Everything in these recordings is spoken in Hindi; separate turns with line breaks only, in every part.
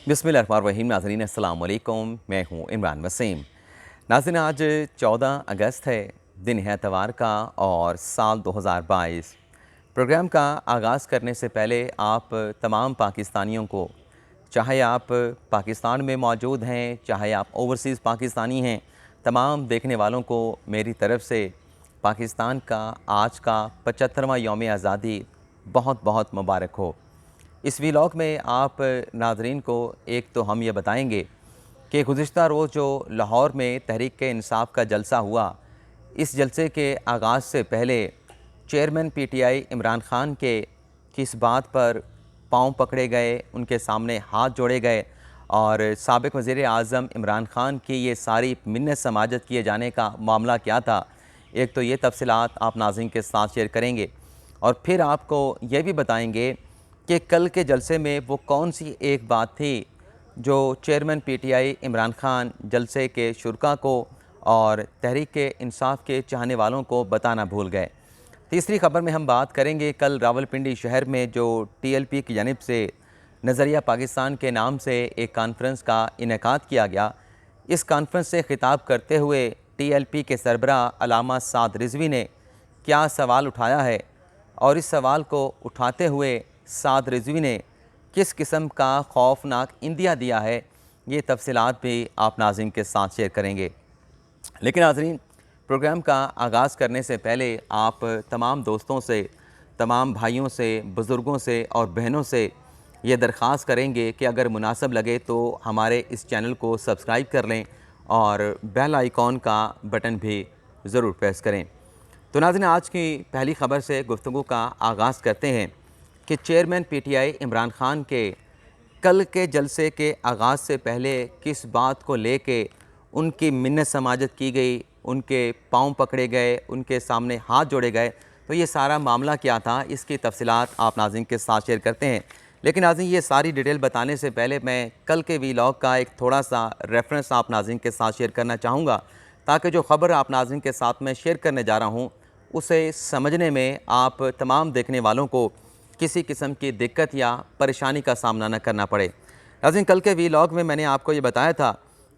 बिस्मिल्लाहिर्रहमानिर्रहीम। नाज़रीन अस्सलाम वालेकुम, मैं हूँ इमरान वसीम। नाज़रीन, आज 14 अगस्त है, दिन है इतवार का और साल 2022। प्रोग्राम का आगाज़ करने से पहले आप तमाम पाकिस्तानियों को, चाहे आप पाकिस्तान में मौजूद हैं, चाहे आप ओवरसीज़ पाकिस्तानी हैं, तमाम देखने वालों को मेरी तरफ़ से पाकिस्तान का आज का 75वां यौम आज़ादी बहुत बहुत मुबारक हो। इस व्लॉग में आप नाज़रीन को एक तो हम ये बताएंगे कि गुज़िश्ता रोज़ जो लाहौर में तहरीक-ए-इंसाफ़ का जलसा हुआ, इस जलसे के आगाज़ से पहले चेयरमैन पीटीआई इमरान ख़ान के किस बात पर पाँव पकड़े गए, उनके सामने हाथ जोड़े गए और साबिक़ वज़ीर-ए-आज़म इमरान ख़ान की ये सारी मिन्नत समाजत किए जाने का मामला क्या था। एक तो ये तफ़सीलात आप नाज़रीन के साथ शेयर करेंगे और फिर आपको ये भी बताएंगे कि कल के जलसे में वो कौन सी एक बात थी जो चेयरमैन पीटीआई इमरान ख़ान जलसे के शुरका को और तहरीक-ए-इंसाफ़ के चाहने वालों को बताना भूल गए। तीसरी ख़बर में हम बात करेंगे कल रावलपिंडी शहर में जो टीएलपी की जानिब से नज़रिया पाकिस्तान के नाम से एक कॉन्फ्रेंस का इनेकाद किया गया। इस कॉन्फ्रेंस से खिताब करते हुए टीएलपी के सरबराह अल्लामा साद रिज़वी ने क्या सवाल उठाया है और इस सवाल को उठाते हुए साद रिज़वी ने किस किस्म का खौफनाक इंदिया दिया है, ये तफ़सीलात भी आप नाज़रीन के साथ शेयर करेंगे। लेकिन नाज़रीन, प्रोग्राम का आगाज़ करने से पहले आप तमाम दोस्तों से, तमाम भाइयों से, बुज़ुर्गों से और बहनों से ये दरख्वास्त करेंगे कि अगर मुनासिब लगे तो हमारे इस चैनल को सब्सक्राइब कर लें और बेल आइकॉन का बटन भी ज़रूर प्रेस करें। तो नाज़रीन, आज की पहली ख़बर से गुफ्तगू का आगाज़ करते हैं कि चेयरमैन पीटीआई इमरान ख़ान के कल के जलसे के आगाज़ से पहले किस बात को लेके उनकी मिन्नत समाजत की गई, उनके पाँव पकड़े गए, उनके सामने हाथ जोड़े गए, तो ये सारा मामला क्या था, इसकी तफ़सीलात आप नाज़रीन के साथ शेयर करते हैं। लेकिन नाज़रीन, ये सारी डिटेल बताने से पहले मैं कल के व्लॉग का एक थोड़ा सा रेफरेंस आप नाज़रीन के साथ शेयर करना चाहूँगा, ताकि जो ख़बर आप नाज़रीन के साथ मैं शेयर करने जा रहा हूँ उसे समझने में आप तमाम देखने वालों को किसी किस्म की दिक्कत या परेशानी का सामना न करना पड़े। नाज़रीन, कल के व्लॉग में मैंने आपको ये बताया था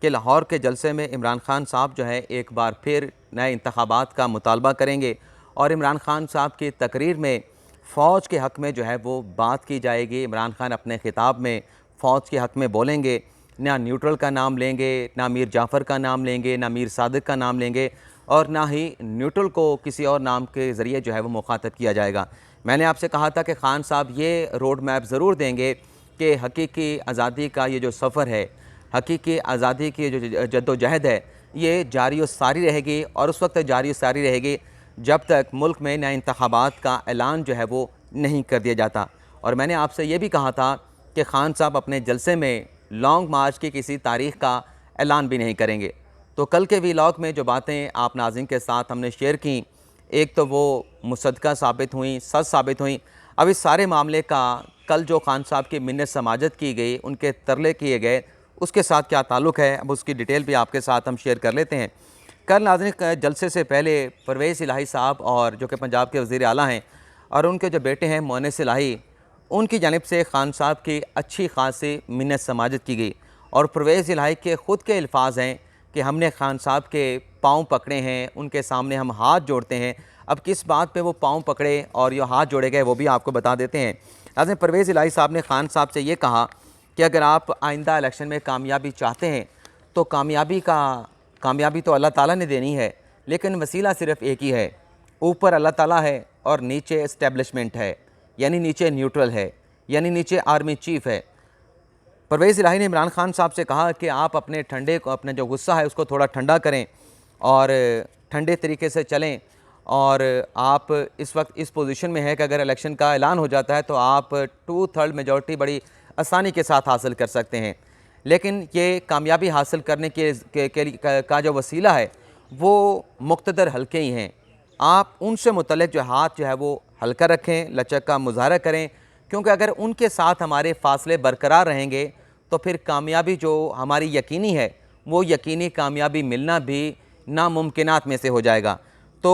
कि लाहौर के जलसे में इमरान ख़ान साहब जो है एक बार फिर नए इंतखाबात का मुतालबा करेंगे और इमरान ख़ान साहब की तकरीर में फ़ौज के हक़ में जो है वो बात की जाएगी। इमरान ख़ान अपने ख़िताब में फ़ौज के हक़ में बोलेंगे, ना न्यूट्रल का नाम लेंगे, ना मीर जाफ़र का नाम लेंगे, ना मीर सादिक का नाम लेंगे और ना ही न्यूट्रल को किसी और नाम के ज़रिए जो है वो मुखातब किया जाएगा। मैंने आपसे कहा था कि ख़ान साहब ये रोड मैप ज़रूर देंगे कि हकीकी आज़ादी का ये जो सफ़र है, हकीकी आज़ादी की जो जद्दोजहद है, ये जारी व सारी रहेगी और उस वक्त जारी व सारी रहेगी जब तक मुल्क में नए इंतखाबात का ऐलान जो है वो नहीं कर दिया जाता। और मैंने आपसे ये भी कहा था कि ख़ान साहब अपने जलसे में लॉन्ग मार्च की किसी तारीख़ का ऐलान भी नहीं करेंगे। तो कल के व्लॉग में जो बातें आप नाज़रीन के साथ हमने शेयर की, एक तो वो मुसद्दक़ा साबित हुई, सच साबित हुई। अब इस सारे मामले का कल जो ख़ान साहब की मिन्नत समाजत की गई, उनके तरले किए गए, उसके साथ क्या ताल्लुक़ है, अब उसकी डिटेल भी आपके साथ हम शेयर कर लेते हैं। कल नाज़रीन, जलसे से पहले परवेज़ इलाही साहब और जो कि पंजाब के वज़ीर आला हैं और उनके जो बेटे हैं मोनिस इलाही, उनकी जानिब से ख़ान साहब की अच्छी खासी मिन्नत समाजत की गई और परवेज़ इलाही के ख़ुद के अल्फाज हैं कि हमने ख़ान साहब के पाँव पकड़े हैं, उनके सामने हम हाथ जोड़ते हैं। अब किस बात पे वो पाँव पकड़े और ये हाथ जोड़े गए वो भी आपको बता देते हैं। नाज़रीन, परवेज़ इलाही साहब ने ख़ान साहब से ये कहा कि अगर आप आइंदा इलेक्शन में कामयाबी चाहते हैं तो कामयाबी तो अल्लाह ताला ने देनी है, लेकिन वसीला सिर्फ़ एक ही है। ऊपर अल्लाह ताला है और नीचे इस्टेब्लिशमेंट है, यानी नीचे न्यूट्रल है, यानी नीचे आर्मी चीफ़ है। परवेज़ इलाही ने इमरान ख़ान साहब से कहा कि आप अपने जो गुस्सा है उसको थोड़ा ठंडा करें और ठंडे तरीके से चलें और आप इस वक्त इस पोजीशन में है कि अगर इलेक्शन का ऐलान हो जाता है तो आप 2/3 मेजॉरिटी बड़ी आसानी के साथ हासिल कर सकते हैं। लेकिन ये कामयाबी हासिल करने का जो वसीला है वो मुक़्तदर हल्के ही हैं। आप उनसे मुतल्लिक़ जो हाथ जो है वो हल्का रखें, लचक का मुज़ाहरा करें, क्योंकि अगर उनके साथ हमारे फ़ासले बरकरार रहेंगे तो फिर कामयाबी जो हमारी यकीनी है वो यकीनी कामयाबी मिलना भी नामुमकिनात में से हो जाएगा। तो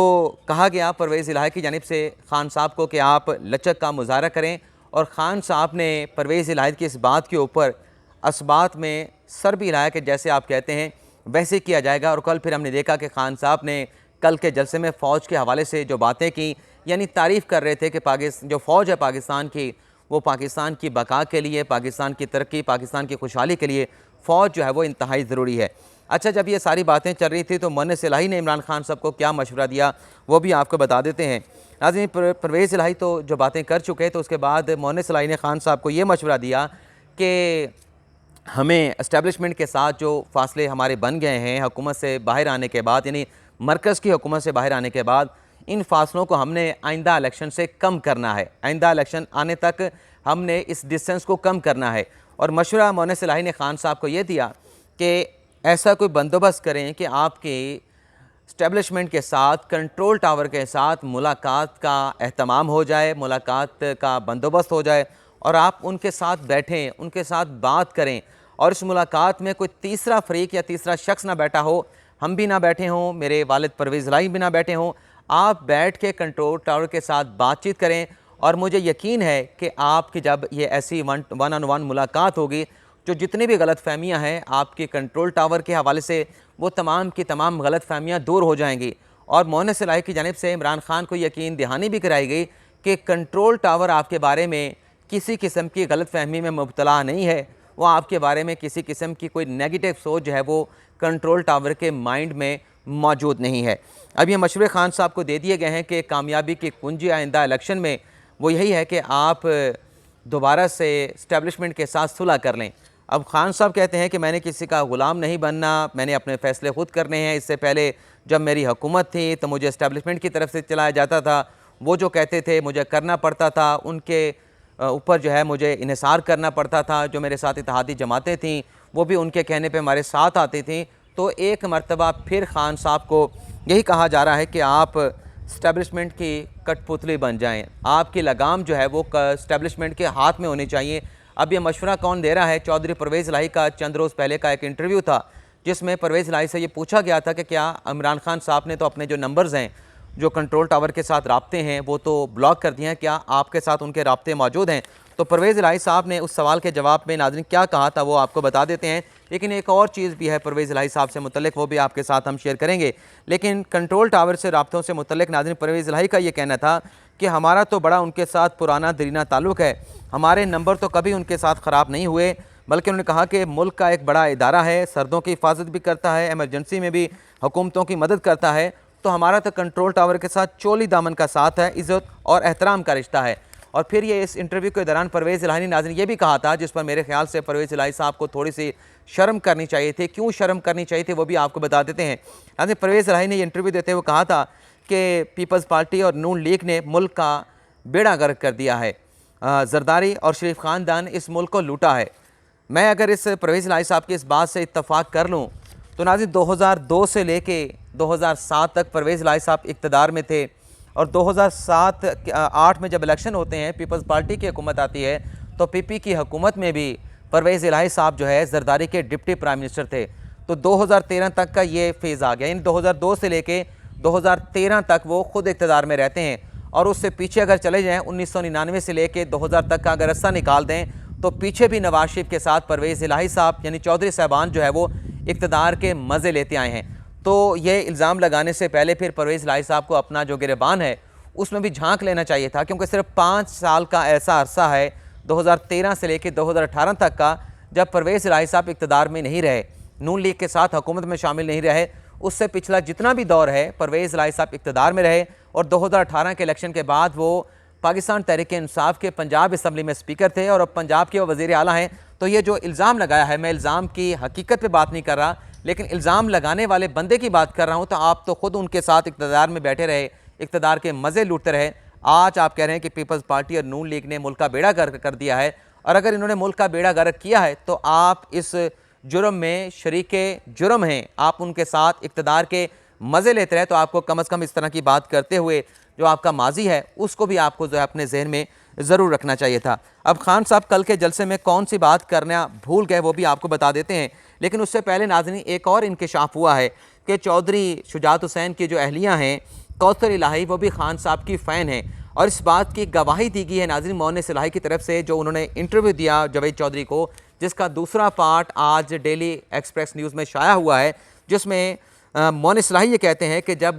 कहा गया परवेज़ इलाही की जानिब से ख़ान साहब को कि आप लचक का मुज़ाहरा करें और ख़ान साहब ने परवेज़ इलाही की इस बात के ऊपर असबात में सर भी हिलाया कि जैसे आप कहते हैं वैसे किया जाएगा। और कल फिर हमने देखा कि खान साहब ने कल के जलसे में फ़ौज के हवाले से जो बातें की, यानी तारीफ़ कर रहे थे कि पाकिस्तान जो फ़ौज है पाकिस्तान की, वो पाकिस्तान की बका के लिए, पाकिस्तान की तरक्की, पाकिस्तान की खुशहाली के लिए फ़ौज जो है वो इंतहाई ज़रूरी है। अच्छा, जब ये सारी बातें चल रही थी तो मोहन्नस इलाही ने इमरान खान साहब को क्या मशवरा दिया वो भी आपको बता देते हैं। नाज़रीन, परवेज़ इलाही तो जो बातें कर चुके हैं, तो उसके बाद मोहन्नस इलाही ने खान साहब को ये मशवरा दिया कि हमें इस्टेब्लिशमेंट के साथ जो फासले हमारे बन गए हैं हुकूमत से बाहर आने के बाद, यानी मरकज़ की हुकूमत से बाहर आने के बाद, इन फासलों को हमने आइंदा इलेक्शन से कम करना है। आइंदा इलेक्शन आने तक हमने इस डिस्टेंस को कम करना है। और मशवरा मोहन्नस इलाही ने खान साहब को ये दिया कि ऐसा कोई बंदोबस्त करें कि आपके इस्टेब्लिशमेंट के साथ, कंट्रोल टावर के साथ मुलाकात का एहतमाम हो जाए, मुलाकात का बंदोबस्त हो जाए और आप उनके साथ बैठें, उनके साथ बात करें। और इस मुलाकात में कोई तीसरा फरीक या तीसरा शख्स ना बैठा हो, हम भी ना बैठे हों, मेरे वालिद परवेज़ इलाही भी ना बैठे हों। आप बैठ के कंट्रोल टावर के साथ बातचीत करें। और मुझे यकीन है कि आपकी जब ये ऐसी वन ऑन वन मुलाकात होगी, जो जितनी भी गलत फहमियाँ हैं आपके कंट्रोल टावर के हवाले से, वो तमाम की तमाम गलत फहमियाँ दूर हो जाएंगी। और मोहन्नस इलाही की जानिब से इमरान खान को यकीन दहानी भी कराई गई कि कंट्रोल टावर आपके बारे में किसी किस्म की गलत फहमी में मुब्तला नहीं है, वो आपके बारे में किसी किस्म की कोई नेगेटिव सोच जो है वो कंट्रोल टावर के माइंड में मौजूद नहीं है। अब ये मशवरे खान साहब को दे दिए गए हैं कि कामयाबी की कुंजी आइंदा इलेक्शन में वो यही है कि आप दोबारा से इस्टेब्लिशमेंट के साथ सुलह कर लें। अब खान साहब कहते हैं कि मैंने किसी का ग़ुलाम नहीं बनना, मैंने अपने फ़ैसले ख़ुद करने हैं। इससे पहले जब मेरी हुकूमत थी तो मुझे इस्टेब्लिशमेंट की तरफ से चलाया जाता था, वो जो कहते थे मुझे करना पड़ता था, उनके ऊपर जो है मुझे इन्हिसार करना पड़ता था। जो मेरे साथ इत्तेहादी जमातें थीं वो भी उनके कहने पे हमारे साथ आती थीं। तो एक मरतबा फिर खान साहब को यही कहा जा रहा है कि आप इस्टेब्लिशमेंट की कठपुतली बन जाएं, आपकी लगाम जो है वो इस्टेब्लिशमेंट के हाथ में होनी चाहिए। अब ये मशवरा कौन दे रहा है? चौधरी परवेज़ इलाही का चंद रोज़ पहले का एक इंटरव्यू था, जिसमें परवेज़ इलाही से ये पूछा गया था कि क्या इमरान खान साहब ने तो अपने जो नंबर्स हैं, जो कंट्रोल टावर के साथ राब्ते हैं, वो तो ब्लॉक कर दिए हैं, क्या आपके साथ उनके राब्ते मौजूद हैं? तो परवेज़ इलाही साहब ने उस सवाल के जवाब में नाज़रीन क्या कहा था वो आपको बता देते हैं। लेकिन एक और चीज़ भी है परवेज़ इलाही साहब से मुतल्लिक, वो भी आपके साथ हम शेयर करेंगे। लेकिन कंट्रोल टावर से राब्तों से मुतल्लिक नाज़रीन परवेज़ इलाही का ये कहना था कि हमारा तो बड़ा उनके साथ पुराना दरीना ताल्लुक़ है, हमारे नंबर तो कभी उनके साथ ख़राब नहीं हुए। बल्कि उन्होंने कहा कि मुल्क का एक बड़ा इदारा है, सर्दों की हिफाजत भी करता है, एमरजेंसी में भी हुकूमतों की मदद करता है, तो हमारा तो कंट्रोल टावर के साथ चोली दामन का साथ है, इज़्ज़त और एहतराम का रिश्ता है। और फिर ये इस इंटरव्यू के दौरान परवेज़ इलाही ने नाज़रीन ये भी कहा था, जिस पर मेरे ख्याल से परवेज़ इलाही साहब को थोड़ी सी शर्म करनी चाहिए थी। क्यों शर्म करनी चाहिए थी वो भी आपको बता देते हैं। नाज़रीन, परवेज़ इलाही ने ये इंटरव्यू देते हुए कहा था कि पीपल्स पार्टी और नून लीग ने मुल्क का बेड़ा गर्क कर दिया है, जरदारी और शरीफ ख़ानदान इस मुल्क को लूटा है। मैं अगर इस परवेज़ इलाही साहब की इस बात से इत्तफ़ाक़ कर लूँ तो नाज़रीन 2002 से लेके 2007 तक परवेज़ इलाही साहब इक़्तिदार में थे। और 2007-8 में जब इलेक्शन होते हैं, पीपल्स पार्टी की हुकूमत आती है, तो पीपी की हुकूमत में भी परवेज़ इलाही साहब जो है जरदारी के डिप्टी प्राइम मिनिस्टर थे। तो 2013 तक का ये फेज़ आ गया, यानी 2002 से लेके 2013 तक वो ख़ुद इक़्तिदार में रहते हैं। और उससे पीछे अगर चले जाएँ 1999 से लेके 2000 तक का अगर रस्सा निकाल दें तो पीछे भी नवाज शरीफ के साथ परवेज़ इलाही साहब यानी चौधरी साहबान जो है वो इक़्तिदार के मज़े लेते आए हैं। तो ये इल्ज़ाम लगाने से पहले फिर परवेज़ इलाही साहब को अपना जो गिरबान है उसमें भी झांक लेना चाहिए था, क्योंकि सिर्फ 5 साल का ऐसा अरसा है 2013 से लेकर 2018 तक का, जब परवेज़ इलाही साहब इक़्तिदार में नहीं रहे, नून लीग के साथ हुकूमत में शामिल नहीं रहे। उससे पिछला जितना भी दौर है परवेज़ इलाही साहब इक़्तिदार में रहे। और 2018 के इलेक्शन के बाद वो पाकिस्तान तहरीक इंसाफ के पंजाब असम्बली में स्पीकर थे और अब पंजाब के वो वज़ीर आला हैं। तो ये जो इल्ज़ाम लगाया है, मैं इल्ज़ाम की हकीकत पे बात नहीं कर रहा, लेकिन इल्ज़ाम लगाने वाले बंदे की बात कर रहा हूँ। तो आप तो ख़ुद उनके साथ इक़्तिदार में बैठे रहे, इक़्तिदार के मज़े लूटते रहे। आज आप कह रहे हैं कि पीपल्स पार्टी और नून लीग ने मुल्क का बेड़ा गर्क कर दिया है। और अगर इन्होंने मुल्क का बेड़ा गर्क किया है तो आप इस जुर्म में शरीके जुर्म हैं, आप उनके साथ इक़्तिदार के मज़े लेते रहे। तो आपको कम अज़ कम इस तरह की बात करते हुए जो आपका माजी है उसको भी आपको जो है अपने जहन में ज़रूर रखना चाहिए था। अब खान साहब कल के जलसे में कौन सी बात करना भूल गए वो भी आपको बता देते हैं। लेकिन उससे पहले नाज़रीन एक और इंकशाफ हुआ है कि चौधरी शुजात हुसैन की जो अहलियाँ हैं कौसर इलाही, वो भी खान साहब की फ़ैन हैं। और इस बात की गवाही दी गई है नाज़रीन मोहन्नस इलाही की तरफ से, जो उन्होंने इंटरव्यू दिया जावेद चौधरी को, जिसका दूसरा पार्ट आज डेली एक्सप्रेस न्यूज़ में शाया हुआ है, जिसमें मोइन इस्लाही ये कहते हैं कि जब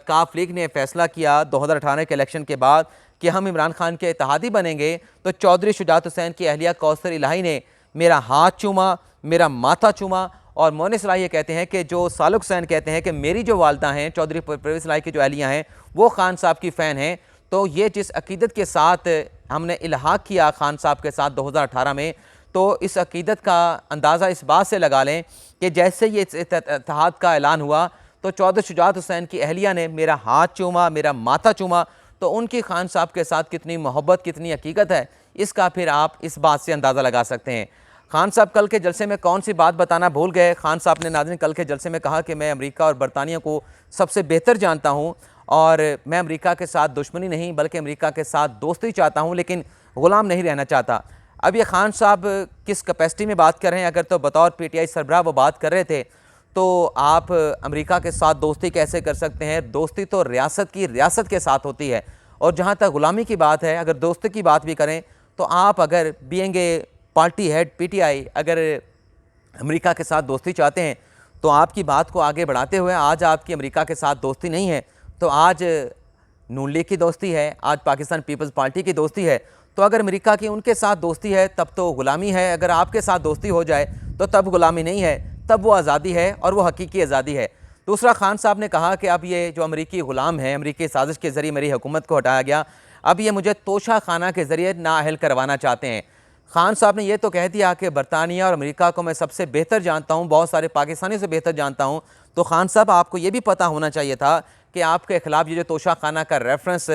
काफ लीग ने फैसला किया 2018 के इलेक्शन के बाद कि हम इमरान खान के इत्तेहादी बनेंगे, तो चौधरी शुजात हुसैन की अहलिया कौसर इलाही ने मेरा हाथ चूमा, मेरा माथा चूमा। और मोइन इस्लाही ये कहते हैं कि जो सालुक हुसैन कहते हैं कि मेरी जो वालदा हैं चौधरी परवेज़ इलाही की जो अहलियाँ हैं वो खान साहब की फ़ैन हैं। तो ये जिस अकीदत के साथ हमने इल्हाक किया खान साहब के साथ 2018 में, तो इस अकीदत का अंदाज़ा इस बात से लगा लें कि जैसे ये इत्तेहाद का ऐलान हुआ तो चौधरी शुजात हुसैन की अहलिया ने मेरा हाथ चूमा, मेरा माथा चूमा। तो उनकी खान साहब के साथ कितनी मोहब्बत, कितनी हकीकत है, इसका फिर आप इस बात से अंदाज़ा लगा सकते हैं। खान साहब कल के जलसे में कौन सी बात बताना भूल गए। खान साहब ने नाज़रीन कल के जलसे में कहा कि मैं अमेरिका और बरतानिया को सबसे बेहतर जानता हूँ और मैं अमेरिका के साथ दुश्मनी नहीं बल्कि अमेरिका के साथ दोस्ती चाहता हूँ, लेकिन ग़ुलाम नहीं रहना चाहता। अब ये खान साहब किस कैपेसिटी में बात कर रहे हैं? अगर तो बतौर पीटीआई सरबराह वो बात कर रहे थे तो आप अमेरिका के साथ दोस्ती कैसे कर सकते हैं? दोस्ती तो रियासत की रियासत के साथ होती है। और जहाँ तक ग़ुलामी की बात है, अगर दोस्ती की बात भी करें तो आप अगर being a party head PTI अगर अमेरिका के साथ दोस्ती चाहते हैं तो आपकी बात को आगे बढ़ाते हुए आज आपकी अमेरिका के साथ दोस्ती नहीं है, तो आज नून लीग की दोस्ती है, आज पाकिस्तान पीपल्स पार्टी की दोस्ती है। तो अगर अमेरिका की उनके साथ दोस्ती है तब तो ग़ुलामी है, अगर आपके साथ दोस्ती हो जाए तो तब ग़ुलामी नहीं है, तब वो आज़ादी है और वो हकीकी आज़ादी है। दूसरा, खान साहब ने कहा कि अब ये जो अमेरिकी ग़ुलाम है, अमेरिकी साजिश के ज़रिए मेरी हुकूमत को हटाया गया, अब ये मुझे तोशा खाना के ज़रिए नाअहल करवाना चाहते हैं। खान साहब ने यह तो कह दिया कि बरतानिया और अमेरिका को मैं सबसे बेहतर जानता हूँ, बहुत सारे पाकिस्तानी से बेहतर जानता हूँ। तो खान साहब आपको ये भी पता होना चाहिए था कि आपके ख़िलाफ़ ये जो तोशा खाना का रेफरेंस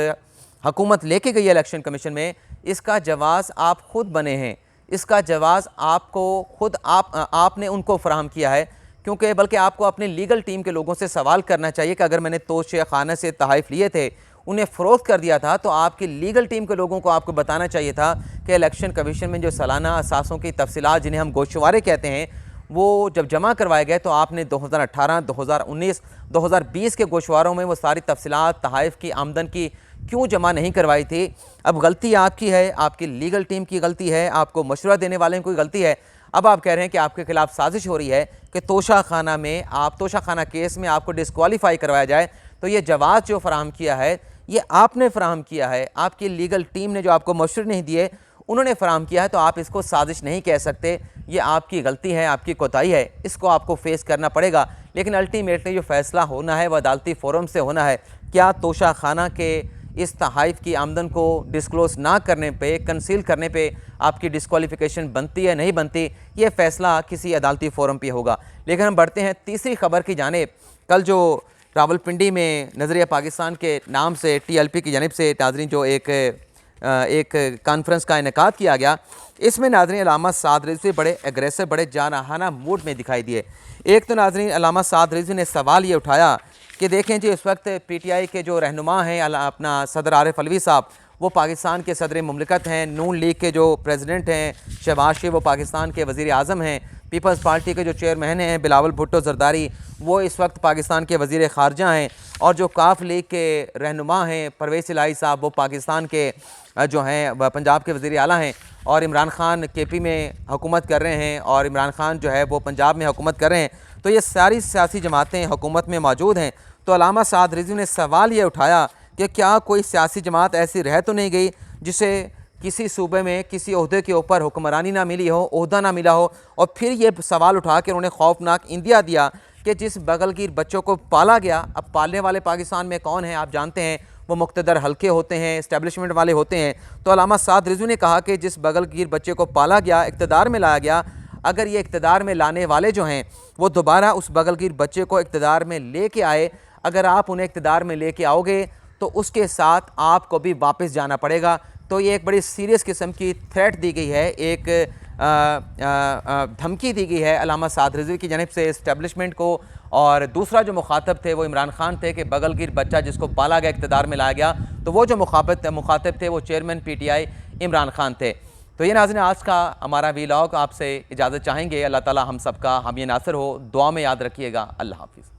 हुकूमत लेके गई है इलेक्शन कमीशन में, इसका जवाज़ आप ख़ुद बने हैं, इसका जवाज़ आपको ख़ुद आपने उनको फ़राहम किया है। क्योंकि बल्कि आपको अपने लीगल टीम के लोगों से सवाल करना चाहिए कि अगर मैंने तोशा खाना से तहाइफ लिए थे, उन्हें फ़रोख्त कर दिया था, तो आपकी लीगल टीम के लोगों को आपको बताना चाहिए था कि इलेक्शन कमीशन में जो सालाना असासों की तफसीलात जिन्हें हम गोशवारे कहते हैं वो जब जमा करवाए गए तो आपने 2018, 2019, 2020 के गोशवारों में वो सारी तफसीलात तहाइफ की, आमदन की क्यों जमा नहीं करवाई थी। अब गलती आपकी है, आपकी लीगल टीम की गलती है, आपको मशवरा देने वाले की गलती है। अब आप कह रहे हैं कि आपके खिलाफ साजिश हो रही है कि तोशा खाना केस में आपको डिस्क्वालीफाई करवाया जाए। तो ये जवाब जो फराहम किया है ये आपने फ़राहम किया है, आपकी लीगल टीम ने जो आपको मशवरे नहीं दिए उन्होंने फ़राहम किया है। तो आप इसको साजिश नहीं कह सकते, ये आपकी गलती है, आपकी कोताही है, इसको आपको फेस करना पड़ेगा। लेकिन अल्टीमेटली जो फ़ैसला होना है वह अदालती फ़ोरम से होना है। क्या तोशा खाना के इस तहाइफ की आमदन को डिस्क्लोज़ ना करने पे, कंसील करने पे आपकी डिस्क्वालिफिकेशन बनती है नहीं बनती, ये फ़ैसला किसी अदालती फ़ोरम पे होगा। लेकिन हम बढ़ते हैं तीसरी खबर की जानिब। कल जो रावलपिंडी में नज़रिया पाकिस्तान के नाम से TLP की जानिब से नाज़रीन जो एक कॉन्फ्रेंस का इनेकाद किया गया, इसमें नाज़रीन अल्लामा साद रिज़वी बड़े एग्रेसिव, बड़े जारहाना मूड में दिखाई दिए। एक तो नाज़रीन अल्लामा साद रिज़वी ने सवाल ये उठाया कि देखें जी, इस वक्त PTI के जो रहनुमा हैं अपना सदर आरिफ अलवी साहब, वो पाकिस्तान के सदर मुमलिकत हैं। नून लीग के जो प्रेसिडेंट हैं शहबाज शरीफ, वो पाकिस्तान के वज़ीर आज़म हैं। पीपल्स पार्टी के जो चेयरमैन हैं बिलावल भुट्टो ज़रदारी, वो इस वक्त पाकिस्तान के वज़ीर ख़ारजा हैं। और जो काफ लीग के रहनुमा हैं परवेज़ इलाही साहब, वो पाकिस्तान के जो हैं पंजाब के वज़ीर आला हैं। और इमरान खान KP में हुकूमत कर रहे हैं और इमरान खान जो है वो पंजाब में हुकूमत कर रहे हैं। तो ये सारी सियासी जमातें हुकूमत में मौजूद हैं। तो अल्लामा साद रिज़वी ने सवाल ये उठाया कि क्या कोई सियासी जमात ऐसी रह तो नहीं गई जिसे किसी सूबे में किसी ओहदे के ऊपर हुक्मरानी ना मिली हो, ओहदा ना मिला हो। और फिर ये सवाल उठा के उन्होंने खौफनाक इंदिया दिया कि जिस बगलगीर बच्चों को पाला गया, अब पालने वाले पाकिस्तान में कौन हैं आप जानते हैं, वो मुक़्तदर हल्के होते हैं, इस्टेब्लिशमेंट वाले होते हैं। तो अल्लामा साद रिज़वी ने कहा कि जिस बगलगीर बच्चे को पाला गया, इक़्तिदार में लाया गया, अगर ये इक़्तिदार में लाने वाले जो हैं वो दोबारा उस बगलगीर बच्चे को इक़्तिदार में ले कर आए, अगर आप उन्हें इक़्तिदार में ले कर आओगे तो उसके साथ आपको भी वापस जाना पड़ेगा। तो ये एक बड़ी सीरियस किस्म की थ्रेट दी गई है, एक धमकी दी गई है अल्लामा साद रिज़वी की जानिब से इस्टेब्लिशमेंट को। और दूसरा जो मुखातब थे वो इमरान खान थे कि बगलगीर बच्चा जिसको पाला गया, इक़्तिदार में लाया गया, तो वो जो मुखातब थे वो चेयरमैन PTI इमरान खान थे। तो ये नाज़रीन आज का हमारा वीलॉग, आपसे इजाज़त चाहेंगे। अल्लाह ताला हम सब का हामी नासिर हो, दुआ में याद रखिएगा। अल्लाह हाफ़िज़।